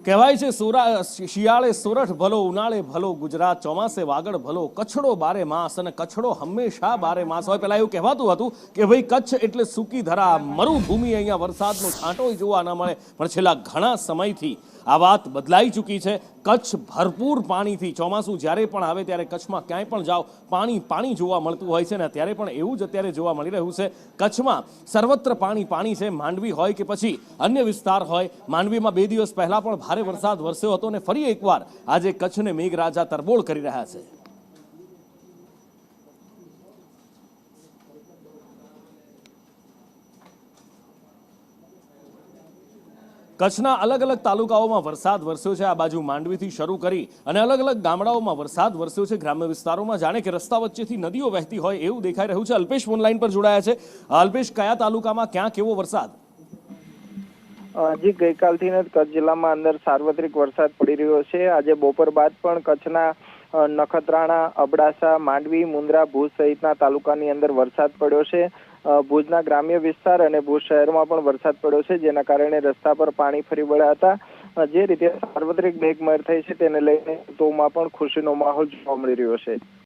કહેવાય છે શિયાળે સોરઠ ભલો, ઉનાળે ભલો, ગુજરાત ચોમાસે વાગડ ભલો, કચ્છડો બારે માસ અને કચ્છડો હંમેશા બારે માસ હોય. પહેલા એવું કહેવાતું હતું કે ભાઈ કચ્છ એટલે સૂકી ધરા, મરુભૂમિ, અહીંયા વરસાદનો છાંટો જોવા ન મળે. પણ છેલ્લા ઘણા સમયથી આ વાત બદલાઈ ચૂકી છે. કચ્છ ભરપૂર પાણીથી, ચોમાસું જ્યારે પણ આવે ત્યારે કચ્છમાં ક્યાંય પણ જાઓ પાણી જોવા મળતું હોય છે ને. ત્યારે પણ એવું જ અત્યારે જોવા મળી રહ્યું છે. કચ્છમાં સર્વત્ર પાણી છે. માંડવી હોય કે પછી અન્ય વિસ્તાર હોય, માંડવીમાં 2 દિવસ પહેલા પણ ભારે વરસાદ વરસ્યો હતો અને ફરી એકવાર આજે કચ્છને મેઘરાજા તરબોળ કરી રહ્યા છે. કચ્છના અલગ અલગ તાલુકાઓમાં વરસાદ વરસ્યો છે. આ બાજુ માંડવીથી શરૂ કરી અને અલગ અલગ ગામડાઓમાં વરસાદ વરસ્યો છે. ગ્રામ્ય વિસ્તારોમાં જાણે કે રસ્તા વચ્ચેથી નદીઓ વહેતી હોય એવું દેખાઈ રહ્યું છે. અલ્પેશ ઓનલાઈન પર જોડાયા છે. અલ્પેશ, કયા તાલુકામાં ક્યાં કેવો વરસાદ? જી, ગઈકાલથી જ કચ્છ જિલ્લામાં અંદર સાર્વત્રિક વરસાદ પડી રહ્યો છે. આજે બપોર બાદ પણ કચ્છના નખત્રાણા, અબડાસા, માંડવી, મુન્દ્રા, ભુજ સહિતના તાલુકાની અંદર વરસાદ પડ્યો છે. ભુજના ગ્રામ્ય વિસ્તાર અને ભુજ શહેરમાં પણ વરસાદ પડ્યો છે, જેના કારણે રસ્તા પર પાણી ફરી વળ્યા હતા. જે રીતે સાર્વત્રિક મેઘમહેર થઈ છે તેને લઈને લોકોમાં પણ ખુશીનો માહોલ જોવા મળી રહ્યો છે.